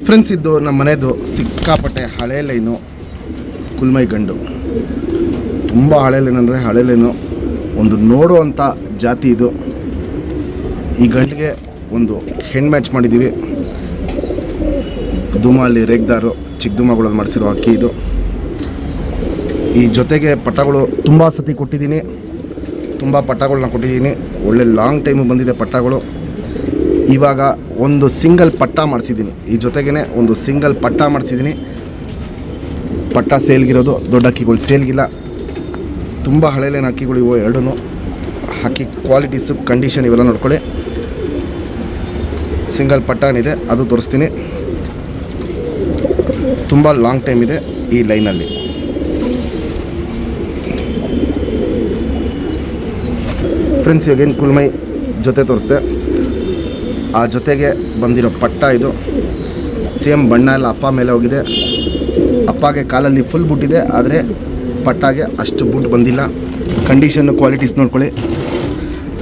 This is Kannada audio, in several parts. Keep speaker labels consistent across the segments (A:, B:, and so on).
A: ಫ್ರೆಂಡ್ಸ್, ಇದು ನಮ್ಮ ಮನೆಯದು ಸಿಕ್ಕಾಪಟ್ಟೆ ಹಳೆ ಲೈನು ಕುಲ್ಮೈ ಗಂಡು. ತುಂಬ ಹಳೆ ಲೈನ್ ಅಂದರೆ ಹಳೆ ಲೈನು, ಒಂದು ನೋಡುವಂಥ ಜಾತಿ ಇದು. ಈ ಗಂಡಿಗೆ ಒಂದು ಹೆಣ್ಣು ಮ್ಯಾಚ್ ಮಾಡಿದ್ದೀವಿ. ದುಮಾಲಿ ರೇಗ್ದಾರು ಚಿಕ್ಕ ದುಮಗಳಲ್ಲಿ ಮಾಡಿಸಿರೋ ಅಕ್ಕಿ ಇದು. ಈ ಜೊತೆಗೆ ಪಟ್ಟಗಳು ತುಂಬ ಸತಿ ಕೊಟ್ಟಿದ್ದೀನಿ, ತುಂಬ ಪಟ್ಟಗಳನ್ನ ಕೊಟ್ಟಿದ್ದೀನಿ. ಒಳ್ಳೆ ಲಾಂಗ್ ಟೈಮು ಬಂದಿದೆ ಪಟ್ಟಗಳು. ಇವಾಗ ಒಂದು ಸಿಂಗಲ್ ಪಟ್ಟ ಮಾಡಿಸಿದ್ದೀನಿ. ಈ ಜೊತೆಗೇ ಒಂದು ಸಿಂಗಲ್ ಪಟ್ಟ ಮಾಡಿಸಿದ್ದೀನಿ. ಪಟ್ಟ ಸೇಲ್ಗಿರೋದು, ದೊಡ್ಡ ಅಕ್ಕಿಗಳು ಸೇಲ್ಗಿಲ್ಲ. ತುಂಬ ಹಳೆಲೇನು ಅಕ್ಕಿಗಳು ಇವು ಎರಡೂ. ಅಕ್ಕಿ ಕ್ವಾಲಿಟೀಸು, ಕಂಡೀಷನ್ ಇವೆಲ್ಲ ನೋಡ್ಕೊಳ್ಳಿ. ಸಿಂಗಲ್ ಪಟ್ಟನಿದೆ, ಅದು ತೋರಿಸ್ತೀನಿ. ತುಂಬ ಲಾಂಗ್ ಟೈಮ್ ಇದೆ ಈ ಲೈನಲ್ಲಿ. ಫ್ರೆಂಡ್ಸ್, ಇವಾಗೇನು ಕುಲ್ಮೈ ಜೊತೆ ತೋರಿಸ್ದೆ, ಆ ಜೊತೆಗೆ ಬಂದಿರೋ ಪಟ್ಟ ಇದು. ಸೇಮ್ ಬಣ್ಣ ಎಲ್ಲ ಅಪ್ಪ ಮೇಲೆ ಹೋಗಿದೆ. ಅಪ್ಪಗೆ ಕಾಲಲ್ಲಿ ಫುಲ್ ಬುಟ್ಟಿದೆ, ಆದರೆ ಪಟ್ಟಾಗೆ ಅಷ್ಟು ಬುಟ್ಟು ಬಂದಿಲ್ಲ. ಕಂಡೀಷನ್ನು, ಕ್ವಾಲಿಟೀಸ್ ನೋಡ್ಕೊಳ್ಳಿ.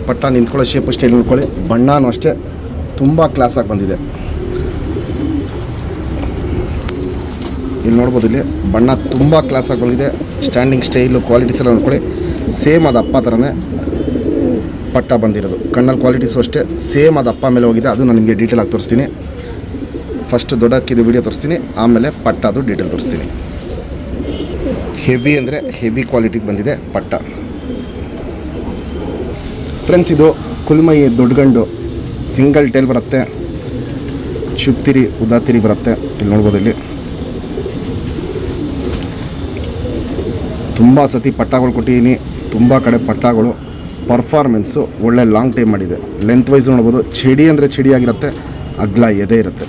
A: ಪಟ್ಟ ನಿಂತ್ಕೊಳ್ಳೋ ಶೇಪ್ ಸ್ಟೈಲ್ ನೋಡ್ಕೊಳ್ಳಿ. ಬಣ್ಣನೂ ಅಷ್ಟೇ ತುಂಬ ಕ್ಲಾಸಾಗಿ ಬಂದಿದೆ. ಇಲ್ಲಿ ನೋಡ್ಬೋದು, ಇಲ್ಲಿ ಬಣ್ಣ ತುಂಬ ಕ್ಲಾಸಾಗಿ ಬಂದಿದೆ. ಸ್ಟ್ಯಾಂಡಿಂಗ್ ಸ್ಟೈಲು, ಕ್ವಾಲಿಟೀಸ್ ಎಲ್ಲ ನೋಡ್ಕೊಳ್ಳಿ. ಸೇಮ್ ಅದು ಅಪ್ಪ ಥರನೇ ಪಟ್ಟ ಬಂದಿರೋದು. ಕಣ್ಣಲ್ಲಿ ಕ್ವಾಲಿಟೀಸು ಅಷ್ಟೇ ಸೇಮ್ ಅದು ಅಪ್ಪ ಮೇಲೆ ಹೋಗಿದೆ. ಅದು ನಾನು ನಿಮಗೆ ಡೀಟೇಲಾಗಿ ತೋರಿಸ್ತೀನಿ. ಫಸ್ಟ್ ದೊಡ್ಡ ಅಕ್ಕಿದು ವೀಡಿಯೋ ತೋರಿಸ್ತೀನಿ, ಆಮೇಲೆ ಪಟ್ಟದು ಡೀಟೇಲ್ ತೋರಿಸ್ತೀನಿ. ಹೆವಿ ಅಂದರೆ ಹೆವಿ ಕ್ವಾಲಿಟಿಗೆ ಬಂದಿದೆ ಪಟ್ಟ. ಫ್ರೆಂಡ್ಸ್, ಇದು ಕುಲ್ಮೈ ದೊಡ್ಡ ಗಂಡು. ಸಿಂಗಲ್ ಟೇಲ್ ಬರುತ್ತೆ, ಚುಪ್ತಿರಿ ಉದಾತಿರಿ ಬರುತ್ತೆ. ಇಲ್ಲಿ ನೋಡ್ಬೋದು, ಇಲ್ಲಿ ತುಂಬ ಸತಿ ಪಟ್ಟಗಳು ಕೊಟ್ಟಿದ್ದೀನಿ. ತುಂಬ ಕಡೆ ಪಟ್ಟಗಳು ಪರ್ಫಾರ್ಮೆನ್ಸು ಒಳ್ಳೆ ಲಾಂಗ್ ಟೈಮ್ ಮಾಡಿದೆ. ಲೆಂತ್ ವೈಸ್ ನೋಡ್ಬೋದು, ಚಡಿ ಅಂದರೆ ಚಡಿಯಾಗಿರುತ್ತೆ, ಅಗ್ಲ ಎದೆ ಇರುತ್ತೆ,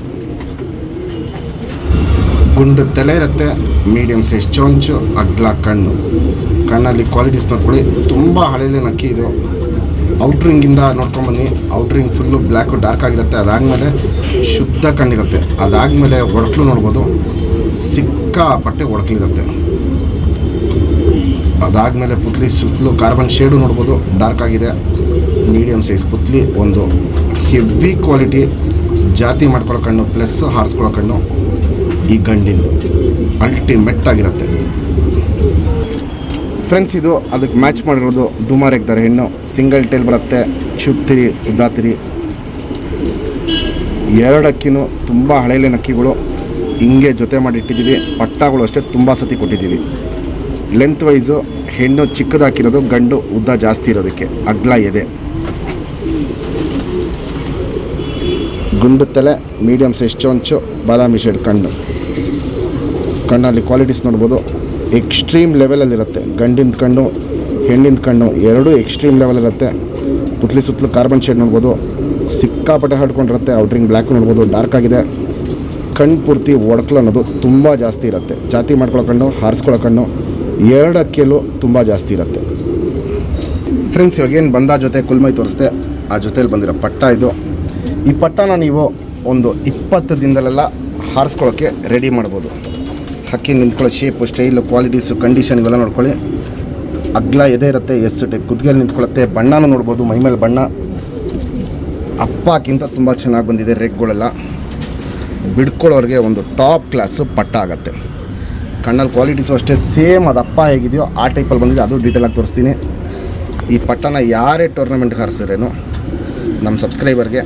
A: ಗುಂಡು ತಲೆ ಇರುತ್ತೆ, ಮೀಡಿಯಮ್ ಸೈಜ್ ಚೊಂಚು, ಅಗ್ಲ ಕಣ್ಣು. ಕಣ್ಣಲ್ಲಿ ಕ್ವಾಲಿಟೀಸ್ ನೋಡ್ಕೊಳ್ಳಿ. ತುಂಬ ಹಳೆಯಲ್ಲಿನ ಅಕ್ಕಿ ಇದು. ಔಟ್ರಿಂಗಿಂದ ನೋಡ್ಕೊಂಬನ್ನಿ. ಔಟ್ರಿಂಗ್ ಫುಲ್ಲು ಬ್ಲ್ಯಾಕು ಡಾರ್ಕ್ ಆಗಿರುತ್ತೆ. ಅದಾದಮೇಲೆ ಶುದ್ಧ ಕಣ್ಣಿರುತ್ತೆ. ಅದಾದಮೇಲೆ ಒಡಕಲು ನೋಡ್ಬೋದು, ಸಿಕ್ಕಾಪಟ್ಟೆ ಒಡಕಲಿರುತ್ತೆ. ಅದಾದಮೇಲೆ ಪುತ್ಲಿ ಸುತ್ತಲೂ ಕಾರ್ಬನ್ ಶೇಡು ನೋಡ್ಬೋದು, ಡಾರ್ಕ್ ಆಗಿದೆ. ಮೀಡಿಯಮ್ ಸೈಜ್ ಪುತ್ಲಿ, ಒಂದು ಹೆವಿ ಕ್ವಾಲಿಟಿ ಜಾತಿ ಮಾಡ್ಕೊಳ್ಳೋ ಕಣ್ಣು ಪ್ಲಸ್ ಹಾರಿಸ್ಕೊಳ್ಳೋ ಕಣ್ಣು ಈ ಗಂಡಿಂದು ಅಲ್ಟಿಮೇಟ್ ಆಗಿರುತ್ತೆ. ಫ್ರೆಂಡ್ಸ್, ಇದು ಅದಕ್ಕೆ ಮ್ಯಾಚ್ ಮಾಡಿರೋದು ದುಮಾರೆಗ್ದಾರೆ ಹೆಣ್ಣು. ಸಿಂಗಲ್ ಟೇಲ್ ಬರುತ್ತೆ, ಚುಪ್ತಿರಿ ಉದಾತಿರಿ. ಎರಡು ಅಕ್ಕಿನೂ ತುಂಬ ಹಳೆಯಲೇನ ಅಕ್ಕಿಗಳು. ಹಿಂಗೆ ಜೊತೆ ಮಾಡಿ ಇಟ್ಟಿದ್ದೀವಿ. ಪಟ್ಟಗಳು ಅಷ್ಟೇ ತುಂಬ ಸತಿ ಕೊಟ್ಟಿದ್ದೀವಿ. ಲೆಂತ್ ವೈಸು ಹೆಣ್ಣು ಚಿಕ್ಕದಾಕಿರೋದು, ಗಂಡು ಉದ್ದ ಜಾಸ್ತಿ ಇರೋದಕ್ಕೆ, ಅಗ್ಲ ಎದೆ, ಗುಂಡು ತಲೆ, ಮೀಡಿಯಮ್ ಸೈಜ್ ಚೊಂಚು, ಬಾದಾಮಿ ಶೇಡ್ ಕಣ್ಣು. ಕಣ್ಣಲ್ಲಿ ಕ್ವಾಲಿಟೀಸ್ ನೋಡ್ಬೋದು, ಎಕ್ಸ್ಟ್ರೀಮ್ ಲೆವೆಲಲ್ಲಿರುತ್ತೆ. ಗಂಡಿನ ಕಣ್ಣು, ಹೆಣ್ಣಿನ ಕಣ್ಣು ಎರಡೂ ಎಕ್ಸ್ಟ್ರೀಮ್ ಲೆವೆಲಿರುತ್ತೆ. ಪುತ್ಲಿ ಸುತ್ತಲೂ ಕಾರ್ಬನ್ ಶೇಡ್ ನೋಡ್ಬೋದು, ಸಿಕ್ಕಾಪಟ್ಟೆ ಹಡ್ಕೊಂಡಿರುತ್ತೆ. ಔಟ್ರಿಂಗ್ ಬ್ಲ್ಯಾಕ್ ನೋಡ್ಬೋದು, ಡಾರ್ಕ್ ಆಗಿದೆ. ಕಣ್ಣು ಪೂರ್ತಿ ಒಡಕಲು ಅನ್ನೋದು ತುಂಬ ಜಾಸ್ತಿ ಇರುತ್ತೆ. ಜಾತಿ ಮಾಡ್ಕೊಳ್ಳೋ ಕಣ್ಣು, ಹಾರಿಸ್ಕೊಳ್ಳೋ ಕಣ್ಣು ಎರಡು ಅಕ್ಕಿಯಲ್ಲೂ ತುಂಬ ಜಾಸ್ತಿ ಇರುತ್ತೆ. ಫ್ರೆಂಡ್ಸ್, ಇವಾಗೇನು ಬಂದ ಜೊತೆ ಕುಲ್ಮೈ ತೋರಿಸ್ದೆ, ಆ ಜೊತೆಯಲ್ಲಿ ಬಂದಿರೋ ಪಟ್ಟ ಇದು. ಈ ಪಟ್ಟನ ನೀವು ಒಂದು 20 ದಿನದಲ್ಲೆಲ್ಲ ಹಾರಿಸ್ಕೊಳ್ಳೋಕ್ಕೆ ರೆಡಿ ಮಾಡ್ಬೋದು. ಹಕ್ಕಿ ನಿಂತ್ಕೊಳ್ಳೋ ಶೇಪು, ಸ್ಟೈಲು, ಕ್ವಾಲಿಟೀಸು, ಕಂಡೀಷನ್ ಇವೆಲ್ಲ ನೋಡ್ಕೊಳ್ಳಿ. ಅಗ್ಲ ಎದೆ ಇರುತ್ತೆ, ಎಸ್ ಟೈಪ್ ಕುತ್ತಿಗೆಯಲ್ಲಿ ನಿಂತ್ಕೊಳ್ಳುತ್ತೆ. ಬಣ್ಣನೂ ನೋಡ್ಬೋದು, ಮೈಮೇಲೆ ಬಣ್ಣ ಅಪ್ಪಕ್ಕಿಂತ ತುಂಬ ಚೆನ್ನಾಗಿ ಬಂದಿದೆ. ರೆಗ್ಗಳೆಲ್ಲ ಬಿಡ್ಕೊಳ್ಳೋರಿಗೆ ಒಂದು ಟಾಪ್ ಕ್ಲಾಸು ಪಟ್ಟ ಆಗುತ್ತೆ. ಕಣ್ಣಲ್ಲಿ ಕ್ವಾಲಿಟೀಸು ಅಷ್ಟೇ ಸೇಮ್ ಅದು ಅಪ್ಪ ಹೇಗಿದೆಯೋ ಆ ಟೈಪಲ್ಲಿ ಬಂದಿದೆ. ಅದು ಡೀಟೇಲಾಗಿ ತೋರಿಸ್ತೀನಿ. ಈ ಪಟ್ಟನ ಯಾರೇ ಟೂರ್ನಮೆಂಟ್ಗೆ ಹಾರಿಸಿದ್ರೇನು ನಮ್ಮ ಸಬ್ಸ್ಕ್ರೈಬರ್ಗೆ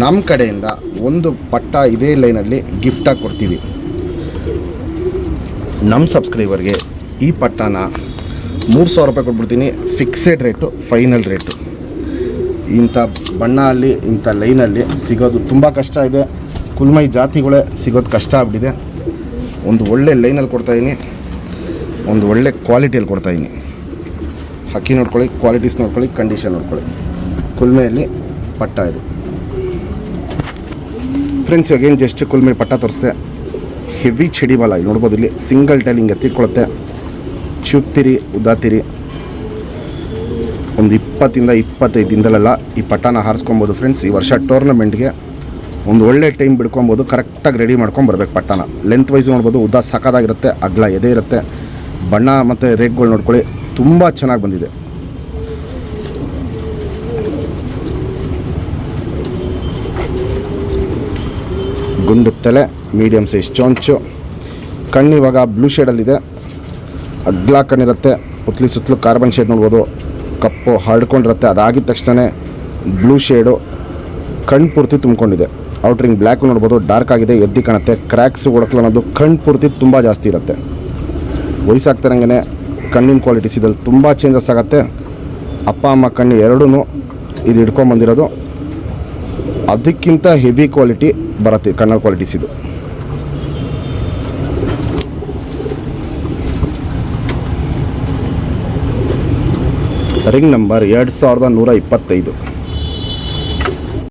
A: ನಮ್ಮ ಕಡೆಯಿಂದ ಒಂದು ಪಟ್ಟ ಇದೇ ಲೈನಲ್ಲಿ ಗಿಫ್ಟಾಗಿ ಕೊಡ್ತೀವಿ. ನಮ್ಮ ಸಬ್ಸ್ಕ್ರೈಬರ್ಗೆ ಈ ಪಟ್ಟನ 3000 ರೂಪಾಯಿ ಕೊಟ್ಬಿಡ್ತೀನಿ. Fixed rate, final rate. ಇಂಥ ಬಣ್ಣ ಅಲ್ಲಿ, ಇಂಥ ಲೈನಲ್ಲಿ ಸಿಗೋದು ತುಂಬ ಕಷ್ಟ ಇದೆ. ಕುಲ್ಮೈ ಜಾತಿಗಳೇ ಸಿಗೋದು ಕಷ್ಟ ಆಗ್ಬಿಟ್ಟಿದೆ. ಒಂದು ಒಳ್ಳೆ ಲೈನಲ್ಲಿ ಕೊಡ್ತಾಯಿದ್ದೀನಿ, ಒಂದು ಒಳ್ಳೆ ಕ್ವಾಲಿಟಿಯಲ್ಲಿ ಕೊಡ್ತಾಯಿದ್ದೀನಿ. ಹಕ್ಕಿ ನೋಡ್ಕೊಳ್ಳಿ, ಕ್ವಾಲಿಟೀಸ್ ನೋಡ್ಕೊಳ್ಳಿ, ಕಂಡೀಷನ್ ನೋಡ್ಕೊಳ್ಳಿ. ಕುಲ್ಮೆಯಲ್ಲಿ ಪಟ್ಟ ಇದು. ಫ್ರೆಂಡ್ಸ್, ಇವಾಗೇನು ಜಸ್ಟ್ ಕುಲ್ಮೈ ಪಟ್ಟ ತೋರಿಸ್ದೆ. ಹೆವಿ ಚಡಿ ಬಾಲ ಇಲ್ಲಿ ನೋಡ್ಬೋದು. ಇಲ್ಲಿ ಸಿಂಗಲ್ ಟೈಲ್ ಹಿಂಗೆ ಎತ್ತಿಟ್ಕೊಳುತ್ತೆ. ಚುಪ್ತಿರಿ ಉದಾತಿರಿ. ಒಂದು 20-25 ದಿನದಲ್ಲೆಲ್ಲ ಈ ಪಟ್ಟನ ಹಾರಿಸ್ಕೊಬೋದು. ಫ್ರೆಂಡ್ಸ್, ಈ ವರ್ಷ ಟೂರ್ನಮೆಂಟ್ಗೆ ಒಂದು ಒಳ್ಳೆ ಟೈಮ್ ಬಿಡ್ಕೊಬೋದು. ಕರೆಕ್ಟಾಗಿ ರೆಡಿ ಮಾಡ್ಕೊಂಬರ್ಬೇಕು ಪಟ್ಟನ. ಲೆಂತ್ ವೈಸ್ ನೋಡ್ಬೋದು, ಉದ್ದ ಸಕ್ಕದಾಗಿರುತ್ತೆ, ಅಗ್ಲ ಎದೆ ಇರುತ್ತೆ. ಬಣ್ಣ ಮತ್ತು ರೇಗ್ಗಳು ನೋಡ್ಕೊಳ್ಳಿ, ತುಂಬ ಚೆನ್ನಾಗಿ ಬಂದಿದೆ. ಗುಂಡು ತಲೆ, ಮೀಡಿಯಮ್ ಸೈಜ್ ಚೊಂಚು. ಕಣ್ಣು ಇವಾಗ ಬ್ಲೂ ಶೇಡಲ್ಲಿದೆ, ಅಗ್ಲ ಕಣ್ಣಿರುತ್ತೆ. ಪುತ್ಲಿ ಸುತ್ತಲೂ ಕಾರ್ಬನ್ ಶೇಡ್ ನೋಡ್ಬೋದು, ಕಪ್ಪು ಹರಡ್ಕೊಂಡಿರುತ್ತೆ. ಅದಾಗಿದ ತಕ್ಷಣ ಬ್ಲೂ ಶೇಡು ಕಣ್ಣು ಪೂರ್ತಿ ತುಂಬಿಕೊಂಡಿದೆ. ಔಟ್ರಿಂಗ್ ಬ್ಲ್ಯಾಕು ನೋಡ್ಬೋದು, ಡಾರ್ಕ್ ಆಗಿದೆ, ಎದ್ದು ಕಾಣುತ್ತೆ. ಕ್ರ್ಯಾಕ್ಸು ಒಡಕಲು ಅನ್ನೋದು ಕಣ್ಣು ಪೂರ್ತಿ ತುಂಬ ಜಾಸ್ತಿ ಇರುತ್ತೆ. ವಯಸ್ಸಾಗ್ತಿರಂಗೆ ಕಣ್ಣಿನ ಕ್ವಾಲಿಟೀಸ್ ಇದ್ರಲ್ಲಿ ತುಂಬ ಚೇಂಜಸ್ ಆಗುತ್ತೆ. ಅಪ್ಪ ಅಮ್ಮ ಕಣ್ಣು ಎರಡೂ ಇದು ಹಿಡ್ಕೊಂಬಂದಿರೋದು. ಅದಕ್ಕಿಂತ ಹೆವಿ ಕ್ವಾಲಿಟಿ ಬರುತ್ತೆ ಕಣ್ಣರ ಕ್ವಾಲಿಟೀಸ್ ಇದು. Ring number 2125.